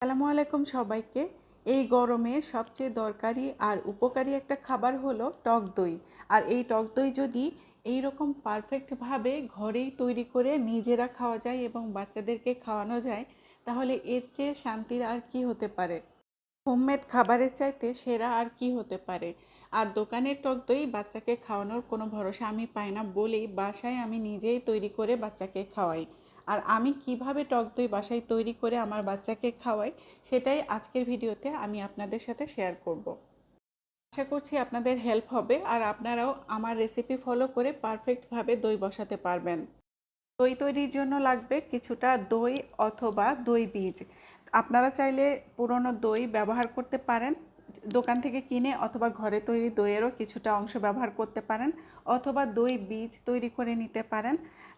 আসসালামু আলাইকুম সবাইকে। এই গরমে সবচেয়ে দরকারি আর উপকারী একটা খাবার হলো টক দই। আর এই টক দই যদি এইরকম পারফেক্টভাবে ঘরেই তৈরি করে নিজেরা খাওয়া যায় এবং বাচ্চাদেরকে খাওয়ানো যায়, তাহলে এর চেয়ে শান্তির আর কি হতে পারে। হোমমেড খাবারের চাইতে সেরা আর কি হতে পারে। আর দোকানের টক দই বাচ্চাকে খাওয়ানোর কোনো ভরসা আমি পাই না বলেই বাসায় আমি নিজেই তৈরি করে বাচ্চাকে খাওয়াই। আর আমি কিভাবে টক দই বাসায় তৈরি করে আমার বাচ্চাকে খাওয়াই, সেটাই আজকের ভিডিওতে আমি আপনাদের সাথে শেয়ার করব। আশা করছি আপনাদের হেল্প হবে আর আপনারাও আমার রেসিপি ফলো করে পারফেক্টভাবে দই বসাতে পারবেন। দই তৈরির জন্য লাগবে কিছুটা দই অথবা দই বীজ। আপনারা চাইলে পুরনো দই ব্যবহার করতে পারেন, দোকান থেকে কিনে, অথবা ঘরে তৈরি দইয়েরও কিছুটা অংশ ব্যবহার করতে পারেন, অথবা দই বীজ তৈরি করে নিতে পারেন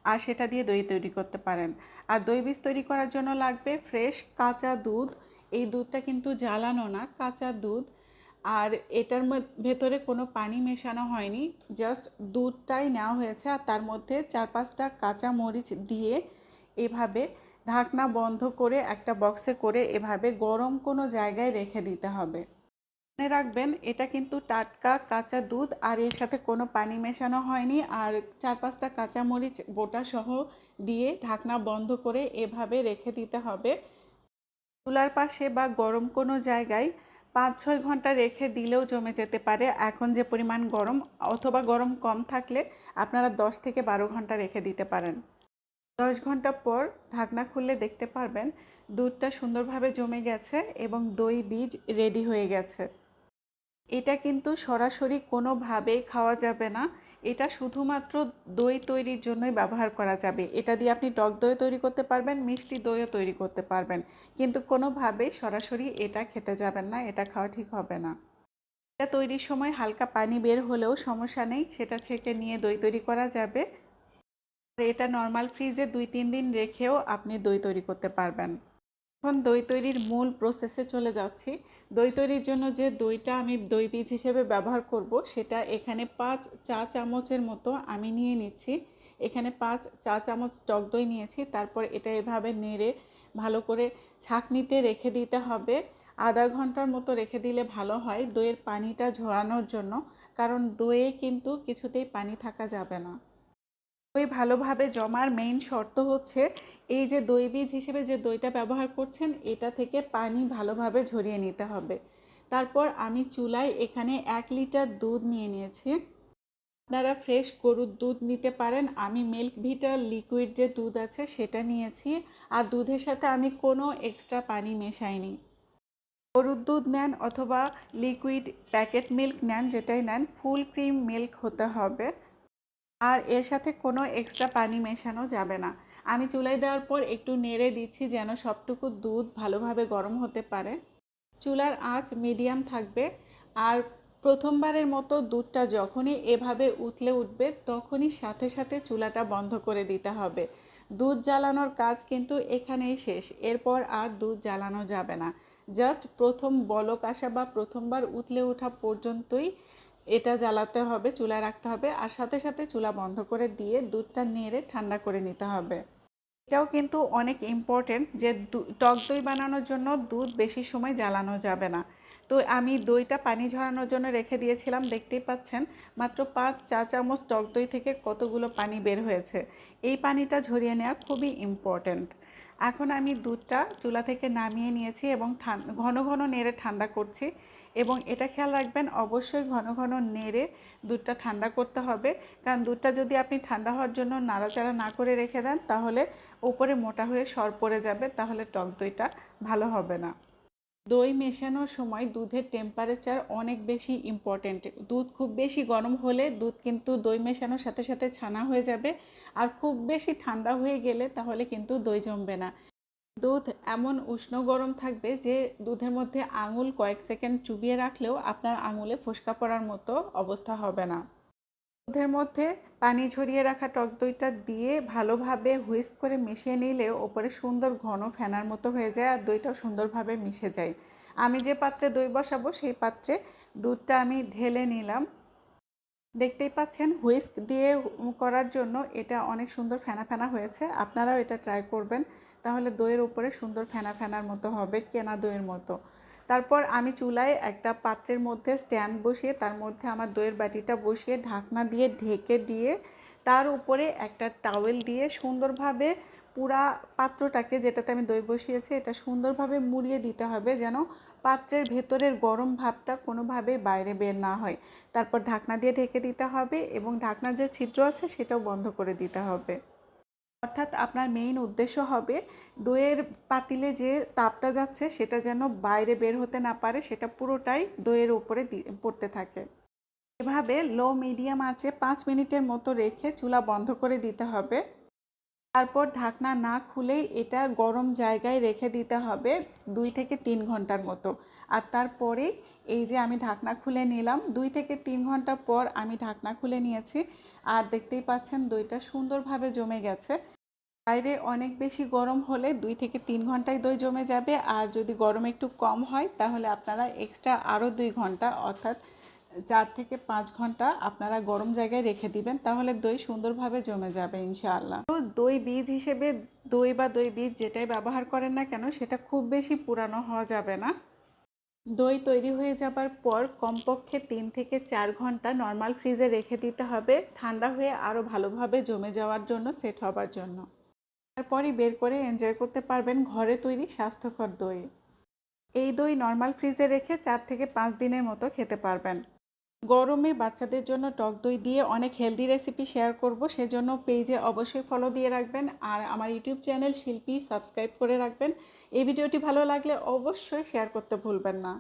আর সেটা দিয়ে দই তৈরি করতে পারেন। আর দই বীজ তৈরি করার জন্য লাগবে ফ্রেশ কাঁচা দুধ। এই দুধটা কিন্তু জ্বালানো না, কাঁচা দুধ। আর এটার ভেতরে কোনো পানি মেশানো হয়নি, জাস্ট দুধটাই নেওয়া হয়েছে আর তার মধ্যে 4-5টা কাঁচা মরিচ দিয়ে এভাবে ঢাকনা বন্ধ করে একটা বক্সে করে এভাবে গরম কোনো জায়গায় রেখে দিতে হবে। মনে রাখবেন এটা কিন্তু টাটকা কাঁচা দুধ আর এর সাথে কোনো পানি মেশানো হয়নি। আর 4-5টা কাঁচা মরিচ বোটা সহ দিয়ে ঢাকনা বন্ধ করে এভাবে রেখে দিতে হবে চুলার পাশে বা গরম কোনো জায়গায়। 5-6 ঘন্টা রেখে দিলেও জমে যেতে পারে এখন যে পরিমাণ গরম, অথবা গরম কম থাকলে আপনারা 10 থেকে 12 ঘন্টা রেখে দিতে পারেন। 10 ঘন্টা পর ঢাকনা খুললে দেখতে পারবেন দুধটা সুন্দরভাবে জমে গেছে এবং দই বীজ রেডি হয়ে গেছে। এটা কিন্তু সরাসরি কোনোভাবেই খাওয়া যাবে না। এটা শুধুমাত্র দই তৈরির জন্যই ব্যবহার করা যাবে। এটা দিয়ে আপনি টক দই তৈরি করতে পারবেন, মিষ্টি দইও তৈরি করতে পারবেন, কিন্তু কোনোভাবেই সরাসরি এটা খেতে যাবেন না, এটা খাওয়া ঠিক হবে না। এটা তৈরির সময় হালকা পানি বের হলেও সমস্যা নেই, সেটা ছেঁকে নিয়ে দই তৈরি করা যাবে। আর এটা নর্মাল ফ্রিজে 2-3 দিন রেখেও আপনি দই তৈরি করতে পারবেন। এখন দই তৈরির মূল প্রসেসে চলে যাচ্ছি। দই তৈরির জন্য যে দইটা আমি দই বীজ হিসেবে ব্যবহার করব, সেটা এখানে 5 চা চামচের মতো আমি নিয়ে নিচ্ছি। এখানে 5 চা চামচ টক দই নিয়েছি। তারপর এটা এভাবে নেড়ে ভালো করে ছাঁকনিতে রেখে দিতে হবে। আধা ঘন্টার মতো রেখে দিলে ভালো হয় দইয়ের পানিটা ঝরানোর জন্য, কারণ দইয়ে কিন্তু কিছুতেই পানি থাকা যাবে না। দই ভালোভাবে জমার মেইন শর্ত হচ্ছে এই যে দই বীজ হিসেবে যে দইটা ব্যবহার করছেন, এটা থেকে পানি ভালোভাবে ঝরিয়ে নিতে হবে। তারপর আমি চুলায় এখানে 1 লিটার দুধ নিয়ে নিয়েছি। আপনারা ফ্রেশ গরুর দুধ নিতে পারেন, আমি মিল্ক ভিটার লিকুইড যে দুধ আছে সেটা নিয়েছি। আর দুধের সাথে আমি কোনো এক্সট্রা পানি মেশাইনি। গরুর দুধ নেন অথবা লিকুইড প্যাকেট মিল্ক নেন, যেটাই নেন, ফুল ক্রিম মিল্ক হতে হবে। আর এর সাথে কোনো এক্সট্রা পানি মেশানো যাবে না। আমি চুলায় দেওয়ার পর একটু নেড়ে দিচ্ছি যেন সবটুকু দুধ ভালোভাবে গরম হতে পারে। চুলার আঁচ মিডিয়াম থাকবে। আর প্রথমবারের মতো দুধটা যখনই এভাবে উতলে উঠবে তখনই সাথে সাথে চুলাটা বন্ধ করে দিতে হবে। দুধ জ্বালানোর কাজ কিন্তু এখানেই শেষ, এরপর আর দুধ জ্বালানো যাবে না। জাস্ট প্রথম বলক আসা বা প্রথমবার উতলে ওঠা পর্যন্তই এটা জ্বালাতে হবে, চুলায় রাখতে হবে, আর সাথে সাথে চুলা বন্ধ করে দিয়ে দুধটা নেড়ে ঠান্ডা করে নিতে হবে। এটাও কিন্তু অনেক ইম্পর্টেন্ট যে টক দই বানানোর জন্য দুধ বেশি সময় জ্বালানো যাবে না। তো আমি দইটা পানি ঝরানোর জন্য রেখে দিয়েছিলাম, দেখতেই পাচ্ছেন মাত্র 5 চা চামচ টক দই থেকে কতগুলো পানি বের হয়েছে। এই পানিটা ঝরিয়ে নেওয়া খুবই ইম্পর্টেন্ট। এখন আমি দুধটা চুলা থেকে নামিয়ে নিয়েছি এবং ঘন ঘন নেড়ে ঠান্ডা করছি। এবং এটা খেয়াল রাখবেন অবশ্যই ঘন ঘন নেড়ে দুধটা ঠান্ডা করতে হবে, কারণ দুধটা যদি আপনি ঠান্ডা হওয়ার জন্য নাড়াচাড়া না করে রেখে দেন তাহলে উপরে মোটা হয়ে সর পড়ে যাবে, তাহলে টক দইটা ভালো হবে না। দই মেশানোর সময় দুধের টেম্পারেচার অনেক বেশি ইম্পর্টেন্ট। দুধ খুব বেশি গরম হলে দুধ কিন্তু দই মেশানোর সাথে সাথে ছানা হয়ে যাবে, আর খুব বেশি ঠান্ডা হয়ে গেলে তাহলে কিন্তু দই জমবে না। দুধ এমন উষ্ণ গরম থাকবে যে দুধের মধ্যে আঙুল কয়েক সেকেন্ড চুবিয়ে রাখলেও আপনার আঙুলে ফোসকা পড়ার মতো অবস্থা হবে না। দুধের মধ্যে পানি ঝরিয়ে রাখা টক দইটা দিয়ে ভালোভাবে হুইস্ক করে মিশিয়ে নিলে ওপরে সুন্দর ঘন ফেনার মতো হয়ে যায় আর দইটাও সুন্দরভাবে মিশে যায়। আমি যে পাত্রে দই বসাবো সেই পাত্রে দুধটা আমি ঢেলে নিলাম। দেখতেই পাচ্ছেন হুইস্ক দিয়ে করার জন্য এটা অনেক সুন্দর ফেনা ফেনা হয়েছে। আপনারাও এটা ট্রাই করবেন, তাহলে দইয়ের উপরে সুন্দর ফেনা ফেনার মতো হবে, কেনা দইয়ের মতো। তারপর আমি চুলায় একটা পাত্রের মধ্যে স্ট্যান্ড বসিয়ে তার মধ্যে আমার দইয়ের বাটিটা বসিয়ে ঢাকনা দিয়ে ঢেকে দিয়ে তার উপরে একটা টাওয়েল দিয়ে সুন্দরভাবে পুরা পাত্রটাকে, যেটাতে আমি দই বসিয়েছি, এটা সুন্দরভাবে মুড়িয়ে দিতে হবে যেন পাত্রের ভেতরের গরম ভাবটা কোনোভাবেই বাইরে বের না হয়। তারপর ঢাকনা দিয়ে ঢেকে দিতে হবে এবং ঢাকনার যে ছিদ্র আছে সেটাও বন্ধ করে দিতে হবে। অর্থাৎ আপনার মেইন উদ্দেশ্য হবে দইয়ের পাতিলে যে তাপটা যাচ্ছে সেটা যেন বাইরে বের হতে না পারে, সেটা পুরোটাই দইয়ের উপরে পড়তে থাকে। এভাবে লো মিডিয়াম আঁচে 5 মিনিটের মতো রেখে চুলা বন্ধ করে দিতে হবে। তারপর ঢাকনা না খুলেই এটা গরম জায়গায় রেখে দিতে হবে 2 থেকে 3 ঘন্টার মতো। আর তারপরে এই যে আমি ঢাকনা খুলে নিলাম, 2 থেকে 3 ঘন্টা পর আমি ঢাকনা খুলে নিয়েছি আর দেখতেই পাচ্ছেন দইটা সুন্দরভাবে জমে গেছে। বাইরে অনেক বেশি গরম হলে 2 থেকে 3 ঘন্টায় দই জমে যাবে, আর যদি গরম একটু কম হয় তাহলে আপনারা এক্সট্রা আরও 2 ঘন্টা অর্থাৎ 4 থেকে 5 ঘন্টা আপনারা গরম জায়গায় রেখে দিবেন, তাহলে দই সুন্দরভাবে জমে যাবে ইনশাআল্লাহ। তো দই বীজ হিসেবে দই বা দই বীজ যেটাই ব্যবহার করেন না কেন সেটা খুব বেশি পুরানো হওয়া যাবে না। দই তৈরি হয়ে যাবার পর কমপক্ষে 3 থেকে 4 ঘন্টা নর্মাল ফ্রিজে রেখে দিতে হবে, ঠান্ডা হয়ে আরও ভালোভাবে জমে যাওয়ার জন্য, সেট হবার জন্য। তারপরই বের করে এনজয় করতে পারবেন ঘরে তৈরি স্বাস্থ্যকর দই। এই দই নর্মাল ফ্রিজে রেখে 4 থেকে 5 দিনের মতো খেতে পারবেন। গরমে বাচ্চাদের জন্য টক দই দিয়ে অনেক হেলদি রেসিপি শেয়ার করব, সেজন্য পেজে অবশ্যই ফলো দিয়ে রাখবেন আর আমার ইউটিউব চ্যানেল শিল্পী সাবস্ক্রাইব করে রাখবেন। এই ভিডিওটি ভালো লাগলে অবশ্যই শেয়ার করতে ভুলবেন না।